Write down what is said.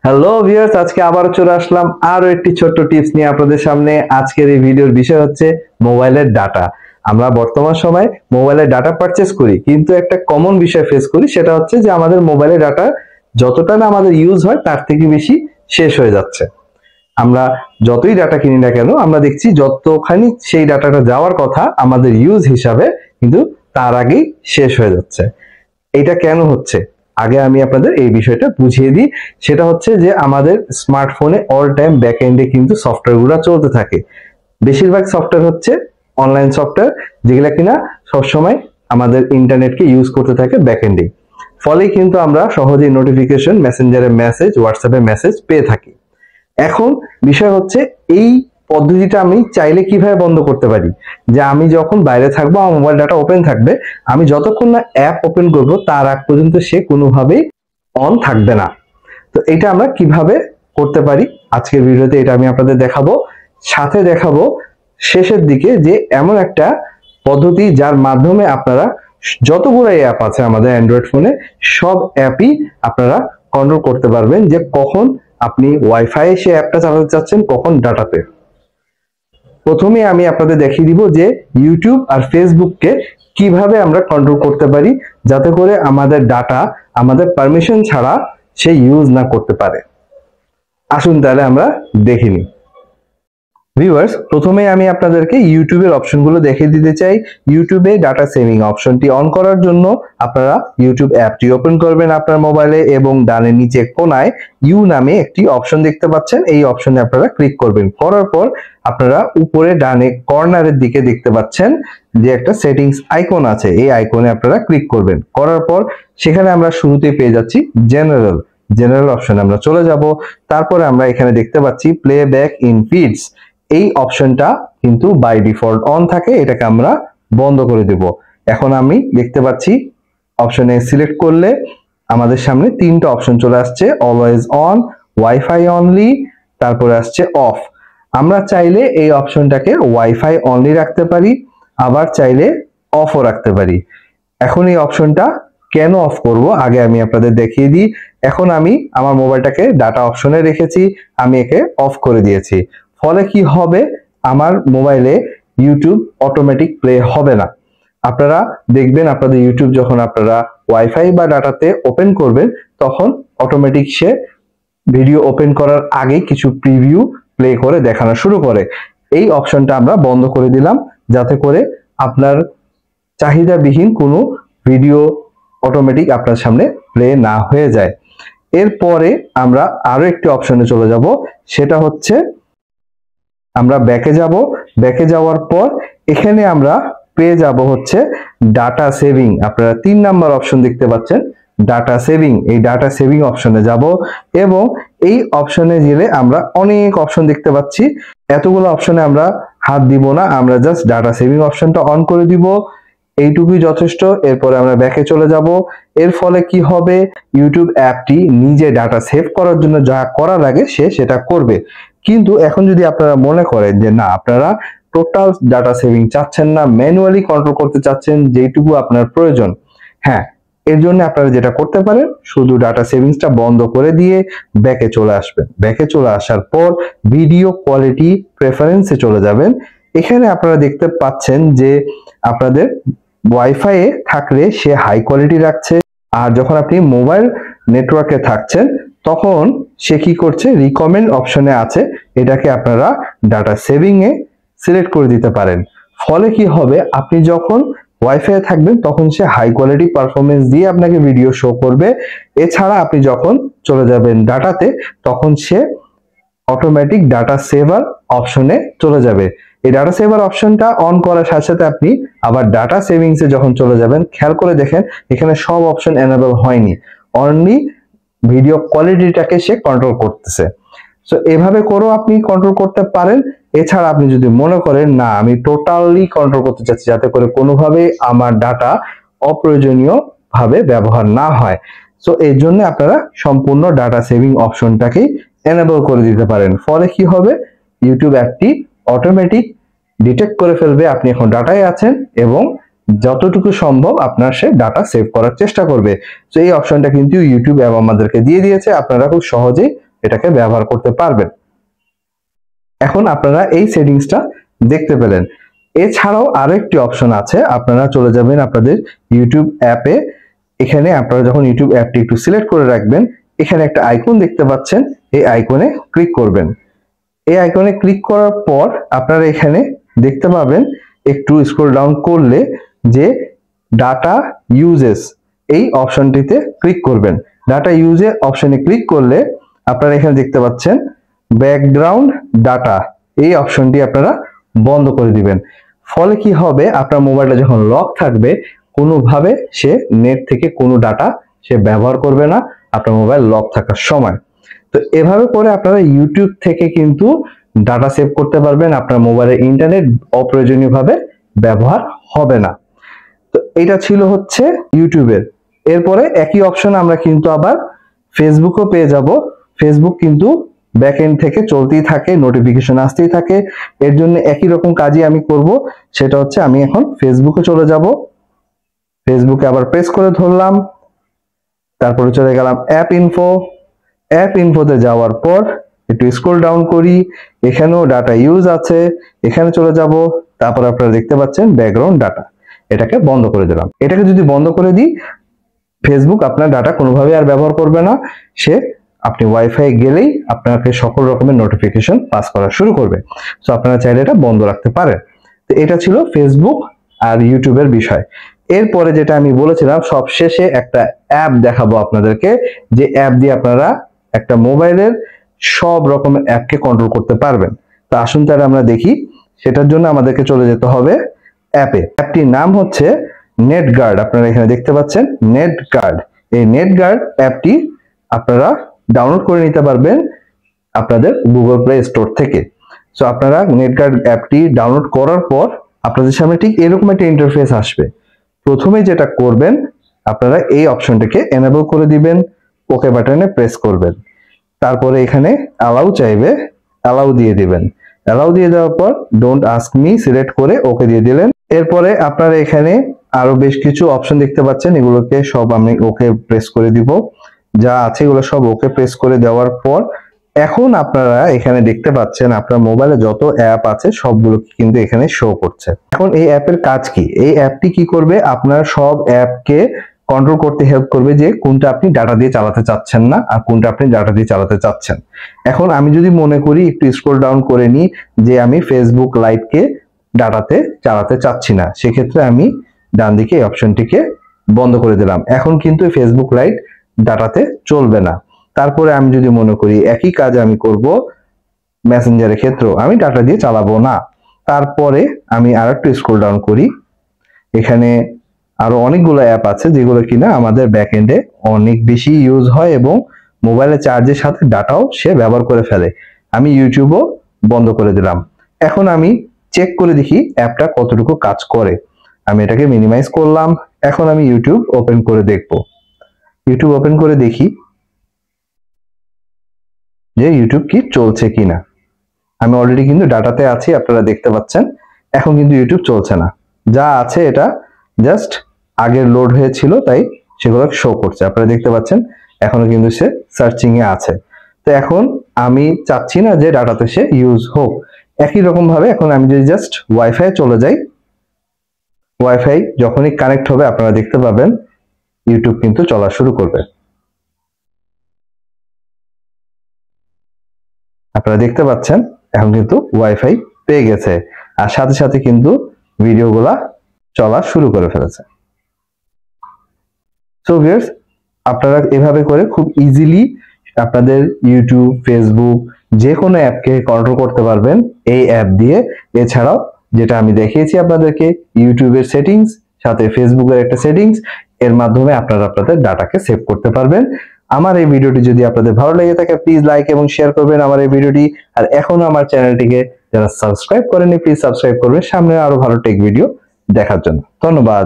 Hello viewers, আজকে আবারও চলে আসলাম আরো একটি ছোট্ট টিপস নিয়ে আপনাদের সামনে। আজকের এই ভিডিওর বিষয় হচ্ছে মোবাইলের ডাটা। আমরা বর্তমান সময় মোবাইলের ডাটা পারচেজ করি, কিন্তু একটা কমন বিষয় ফেস করি, সেটা হচ্ছে যে আমাদের মোবাইলের ডাটা যতটা না আমাদের ইউজ হয় তার থেকে বেশি শেষ হয়ে যাচ্ছে। আমরা যতই ডাটা কিনি না কেন, আমরা দেখছি যতখানি সেই ডাটাটা যাওয়ার কথা আমাদের ইউজ হিসাবে, কিন্তু তার আগেই শেষ হয়ে যাচ্ছে। এটা কেন হচ্ছে আগে আমি আপনাদের এই বিষয়টা বুঝিয়ে দিই। সেটা হচ্ছে যে আমাদের স্মার্টফোনে অল টাইম ব্যাকএন্ডে কিন্তু সফটওয়্যারগুলো চলতে থাকে। বেশিরভাগ সফটওয়্যার হচ্ছে অনলাইন সফটওয়্যার, যেগুলা কিনা সবসময় আমাদের ইন্টারনেটকে ইউজ করতে থাকে ব্যাকএন্ডে। ফলে কিন্তু আমরা সহজেই নোটিফিকেশন, মেসেঞ্জারে মেসেজ, হোয়াটসঅ্যাপে মেসেজ পেয়ে থাকি। এখন বিষয় হচ্ছে এই পদ্ধতিটা আমি চাইলে কিভাবে বন্ধ করতে পারি। যে আমি যখন বাইরে থাকবো, আমার মোবাইল ডাটা ওপেন থাকবে, আমি যতক্ষণ না অ্যাপ ওপেন করব তার আগ পর্যন্ত সে কোনোভাবেই অন থাকবে না। তো এটা আমরা কিভাবে করতে পারি আজকের ভিডিওতে এটা আমি আপনাদের দেখাবো। সাথে দেখাবো শেষের দিকে যে এমন একটা পদ্ধতি যার মাধ্যমে আপনারা যতগুলো অ্যাপ আছে আমাদের অ্যান্ড্রয়েড ফোনে, সব অ্যাপই আপনারা কন্ট্রোল করতে পারবেন, যে কখন আপনি ওয়াইফাই সে অ্যাপটা চালাতে চাচ্ছেন, কখন ডাটাতে। প্রথমে আমি আপনাদের দেখিয়ে দিব যে ইউটিউব আর ফেসবুককে কিভাবে আমরা কন্ট্রোল করতে পারি, যাতে করে আমাদের ডাটা আমাদের পারমিশন ছাড়া সে ইউজ না করতে পারে। আসুন তাহলে আমরা দেখে নিই। ভিউয়ার্স, প্রথমে আমি আপনাদেরকে ইউটিউবের অপশনগুলো দেখিয়ে দিতে চাই। ইউটিউবে ডাটা সেভিং অপশনটি অন করার জন্য আপনারা ইউটিউব অ্যাপটি ওপেন করবেন আপনার মোবাইলে, এবং ডানের নিচে কোনায় ইউ নামে একটি অপশন দেখতে পাচ্ছেন। এই অপশনে আপনারা ক্লিক করবেন। করার পর আপনারা উপরে ডানে কর্নারের দিকে দেখতে পাচ্ছেন যে একটা সেটিংস আইকন আছে, এই আইকনে আপনারা ক্লিক করবেন। করার পর সেখানে আমরা শুরুতেই পেয়ে যাচ্ছি জেনারেল অপশনে আমরা চলে যাব। তারপরে আমরা এখানে দেখতে পাচ্ছি প্লেব্যাক ইন ফিডস। এই অপশনটা কিন্তু বাই ডিফল্ট অন থাকে, এটাকে আমরা বন্ধ করে দেব। এখন আমি দেখতে পাচ্ছি অপশনে সিলেক্ট করলে আমাদের সামনে তিনটা অপশন চলে আসছে, অলওয়েজ অন, ওয়াইফাই অনলি, তারপরে আসছে অফ। আমরা চাইলে এই অপশনটাকে ওয়াইফাই অনলি রাখতে পারি, আবার চাইলে অফও রাখতে পারি। এখন এই অপশনটা কেন অফ করব আগে আমি আপনাদের দেখিয়ে দিই। এখন আমি আমার মোবাইলটাকে ডাটা অপশনে রেখেছি, আমি একে অফ করে দিয়েছি। ফলে কি হবে, আমার মোবাইলে ইউটিউব অটোমেটিক প্লে হবে না। আপনারা দেখবেন আপনাদের ইউটিউব যখন আপনারা ওয়াইফাই বা ডাটাতে ওপেন করবেন, তখন অটোমেটিক সে ভিডিও ওপেন করার আগে কিছু প্রিভিউ প্লে করে দেখানো শুরু করে। এই অপশনটা আমরা বন্ধ করে দিলাম, যাতে করে আপনার চাহিদাবিহীন কোনো ভিডিও অটোমেটিক আপনার সামনে প্লে না হয়ে যায়। এরপরে আমরা আরো একটি অপশনে চলে যাব, সেটা হচ্ছে আমরা ব্যাকে যাওয়ার পর এখানে আমরা পেয়ে যাব হচ্ছে ডাটা সেভিং। আপনারা 3 নাম্বার অপশন দেখতে পাচ্ছেন, ডাটা সেভিং। এই ডাটা সেভিং অপশনে যাব, এবং এই অপশনে গেলে আমরা অনেক অপশন দেখতে পাচ্ছি। এতগুলো অপশনে আমরা হাত দিব না, আমরা জাস্ট ডাটা সেভিং অপশনটা অন করে দিব, এইটুকুই যথেষ্ট। এরপরে আমরা ব্যাকে চলে যাব। এর ফলে কি হবে, ইউটিউব অ্যাপটি নিজে ডাটা সেভ করার জন্য যা করা লাগে সে সেটা করবে। কিন্তু এখন যদি আপনারা মনে করেন যে না, আপনারা টোটাল ডাটা সেভিং চাচ্ছেন না, ম্যানুয়ালি কন্ট্রোল করতে চাচ্ছেন যেটুকু আপনার প্রয়োজন, হ্যাঁ, এর জন্য আপনারা যেটা করতে পারেন, শুধু ডাটা সেভিংসটা বন্ধ করে দিয়ে ব্যাকে চলে আসবেন। ব্যাকে চলে আসার পর ভিডিও কোয়ালিটি প্রেফারেন্সে চলে যাবেন। এখানে আপনারা দেখতে পাচ্ছেন যে আপনাদের ওয়াইফাই এ থাকলে সে হাই কোয়ালিটি রাখছে, আর যখন আপনি মোবাইল নেটওয়ার্কে থাকছেন তখন সে কি করছে, রিকমেন্ড অপশনে আছে, এটাকে আপনারা ডাটা সেভিং এ সিলেক্ট করে দিতে পারেন। ফলে কি হবে, আপনি যখন ওয়াইফাই এ থাকবেন তখন সে হাই কোয়ালিটি পারফরমেন্স দিয়ে আপনাকে ভিডিও শো করবে। এছাড়া আপনি যখন চলে যাবেন ডাটাতে, তখন সে অটোমেটিক ডাটা সেভার অপশনে চলে যাবে। এই ডাটা সেভার অপশনটা অন করার সাথে সাথে আপনি আবার ডাটা সেভিংসে যখন চলে যাবেন, খেয়াল করে দেখেন এখানে সব অপশন এনেবল হয়নি, অনলি ভিডিও কোয়ালিটিটাকে সে কন্ট্রোল করতেছে। সো এভাবে করেও আপনি কন্ট্রোল করতে পারেন। এছাড়া আপনি যদি মনে করেন না, আমি টোটালি কন্ট্রোল করতে চাচ্ছি যাতে করে কোনোভাবে আমার ডাটা অপ্রয়োজনীয় ভাবে ব্যবহার না হয়, সো এর জন্য আপনারা সম্পূর্ণ ডাটা সেভিং অপশনটাকেই এনেবল করে দিতে পারেন। ফলে কি হবে, ইউটিউব অ্যাপটি অটোমেটিক ডিটেক্ট করে ফেলবে আপনি এখন ডাটায় আছেন, এবং যতটুকু সম্ভব আপনার সে ডাটা সেভ করার চেষ্টা করবে। তো এই অপশনটা কিন্তু ইউটিউব অ্যাপ আমাদেরকে দিয়ে দিয়েছে, আপনারা খুব সহজেই এটাকে ব্যবহার করতে পারবেন। এখন আপনারা এই সেটিংসটা দেখতে পেলেন। এছাড়াও আরো একটি অপশন আছে, আপনারা চলে যাবেন আপনাদের ইউটিউব অ্যাপে। এখানে আপনারা যখন ইউটিউব অ্যাপটি একটু সিলেক্ট করে রাখবেন, এখানে একটা আইকন দেখতে পাচ্ছেন, এই আইকনে ক্লিক করবেন। এই আইকনে ক্লিক করার পর আপনারা এখানে দেখতে পাবেন, একটু স্ক্রল ডাউন করলে যে ডাটা ইউজেস এই অপশনটিতে ক্লিক করবেন। ডাটা ইউজে অপশনে ক্লিক করলে আপনারা এখানে দেখতে পাচ্ছেন ব্যাকগ্রাউন্ড ডাটা, এই অপশনটি আপনারা বন্ধ করে দিবেন। ফলে কি হবে, আপনার মোবাইলটা যখন লক থাকবে কোনোভাবে সে নেট থেকে কোনো ডাটা সে ব্যবহার করবে না আপনার মোবাইল লক থাকার সময়। তো এভাবে করে আপনারা ইউটিউব থেকে কিন্তু ডাটা সেভ করতে পারবেন, আপনার মোবাইলের ইন্টারনেট অপ্রয়োজনীয়ভাবে ব্যবহার হবে না। তো এটা ছিল হচ্ছে ইউটিউবের। এরপরে একই অপশন আমরা কিন্তু আবার ফেসবুকও পেয়ে যাব। ফেসবুক কিন্তু ব্যাকএন্ড থেকে চলতেই থাকে, নোটিফিকেশন আসতেই থাকে। এর জন্য একই রকম কাজই আমি করব, সেটা হচ্ছে আমি এখন ফেসবুকে চলে যাব। ফেসবুকে আবার প্রেস করে ধরলাম, তারপরে চলে গেলাম অ্যাপ ইনফো। অ্যাপ ইনফোতে যাওয়ার পর একটু স্ক্রল ডাউন করি, এখানেও ডাটা ইউজ আছে, এখানে চলে যাব। তারপর আপনারা দেখতে পাচ্ছেন ব্যাকগ্রাউন্ড ডাটা, এটাকে বন্ধ করে দিলাম। এটাকে যদি বন্ধ করে দিই, ফেসবুক আপনার ডাটা কোনোভাবে আর ব্যবহার করবে না, সে আপনি ওয়াইফাই গেলেই আপনাকে সকল রকমের নোটিফিকেশন পাস করা শুরু করবে। সো আপনারা চাইলে এটা বন্ধ রাখতে পারেন। তো এটা ছিল ফেসবুক আর ইউটিউবের বিষয়। এরপরে যেটা আমি বলেছিলাম, সবশেষে একটা অ্যাপ দেখাবো আপনাদেরকে, যে অ্যাপ দিয়ে আপনারা একটা মোবাইলের সব রকমের অ্যাপকে কন্ট্রোল করতে পারবেন। তো আসুন তাহলে আমরা দেখি। সেটার জন্য আমাদেরকে চলে যেতে হবে অ্যাপে। অ্যাপটির নাম হচ্ছে নেট গার্ড। আপনারা এখানে দেখতে পাচ্ছেন নেট গার্ড। এই নেট গার্ড অ্যাপটি আপনারা ডাউনলোড করে নিতে পারবেন আপনাদের গুগল প্লে স্টোর থেকে। সো আপনারা নেট গার্ড অ্যাপটি ডাউনলোড করার পর আপনাদের সামনে ঠিক এরকম একটা ইন্টারফেস আসবে। প্রথমে যেটা করবেন, আপনারা এই অপশনটাকে এনেবল করে দিবেন, ওকে বাটনে প্রেস করবেন। তারপরে এখানে অ্যালাউ চাইবে, অ্যালাউ দিয়ে দিবেন। অ্যালাউ দিয়ে দেওয়ার পর ডোন্ট আস্ক মি সিলেক্ট করে ওকে দিয়ে দিলেন। এরপরে আপনারা এখানে আরো বেশ কিছু অপশন দেখতে পাচ্ছেন, এগুলোকে সব আমি ওকে প্রেস করে দিব। যা আছে এগুলো সব ওকে প্রেস করে দেওয়ার পর এখন আপনারা এখানে দেখতে পাচ্ছেন আপনার মোবাইলে যত অ্যাপ আছে সবগুলো কিন্তু এখানে শো করছে। এখন এই অ্যাপের কাজ কি? এই অ্যাপটি কি করবে, আপনার সব অ্যাপকে কন্ট্রোল করতে হেল্প করবে, যে কোনটা আপনি ডাটা দিয়ে চালাতে চাচ্ছেন না আর কোনটা আপনি ডাটা দিয়ে চালাতে চাচ্ছেন। এখন আমি যদি মনে করি, একটু স্ক্রল ডাউন করে নিই, যে আমি ফেসবুক লাইভকে ডাটাতে চালাতে চাচ্ছি না, সেক্ষেত্রে আমি ডান দিকে এই অপশনটিকে বন্ধ করে দিলাম। এখন কিন্তু ফেসবুক লাইভ ডাটাতে চলবে না। তারপরে আমি যদি মনে করি একই কাজ আমি করব মেসেঞ্জারের ক্ষেত্রেও, আমি ডাটা দিয়ে চালাবো না। তারপরে আমি আর একটু স্ক্রল ডাউন করি, এখানে আরো অনেকগুলো অ্যাপ আছে যেগুলো কিনা আমাদের ব্যাকএন্ডে অনেক বেশি ইউজ হয় এবং মোবাইলের চার্জের সাথে ডাটাও সে ব্যবহার করে ফেলে। আমি ইউটিউবও বন্ধ করে দিলাম। এখন আমি চেক করে দেখি অ্যাপটা কতটুকু কাজ করে। আমি এটাকে মিনিমাইজ করলাম। এখন আমি ইউটিউব ওপেন করে দেখব। ইউটিউব ওপেন করে দেখি যে ইউটিউব কি চলছে কিনা। আমি অলরেডি কিন্তু ডাটাতে আছি, আপনারা দেখতে পাচ্ছেন। এখন কিন্তু ইউটিউব চলছে না, যা আছে এটা জাস্ট আগের লোড হয়েছিল তাই সেগুলো শো করছে, আপনারা দেখতে পাচ্ছেন। এখনো কিন্তু সে সার্চিং এ আছে। তো এখন আমি চাচ্ছি না যে ডাটাতে সে ইউজ হোক। একই রকম ভাবে এখন আমি যদি জাস্ট ওয়াইফাই চলে যাই, ওয়াইফাই যখনই কানেক্ট হবে আপনারা দেখতে পাবেন ইউটিউব কিন্তু চলা শুরু করবে। আপনারা দেখতে পাচ্ছেন এখন কিন্তু ওয়াইফাই পেয়ে গেছে, আর সাথে সাথে কিন্তু ভিডিওগুলা চলা শুরু করে ফেলেছে। সো ভিউয়ার্স, আপনারা এভাবে করে খুব ইজিলি আপনাদের ইউটিউব, ফেসবুক যে কোনো অ্যাপকে কন্ট্রোল করতে পারবেন এই অ্যাপ দিয়ে। এছাড়াও যেটা আমি দেখিয়েছি আপনাদেরকে, ইউটিউবের সেটিংস সাথে ফেসবুকের একটা সেটিংস, এর মাধ্যমে আপনারা আপনাদের ডাটাকে সেভ করতে পারবেন। আমার এই ভিডিওটি যদি আপনাদের ভালো লেগে থাকে প্লিজ লাইক এবং শেয়ার করবেন আমার এই ভিডিওটি। আর এখনো আমার চ্যানেলটিকে যারা সাবস্ক্রাইব করেনি প্লিজ সাবস্ক্রাইব করবেন সামনে আরো ভালো টেক ভিডিও দেখার জন্য। ধন্যবাদ।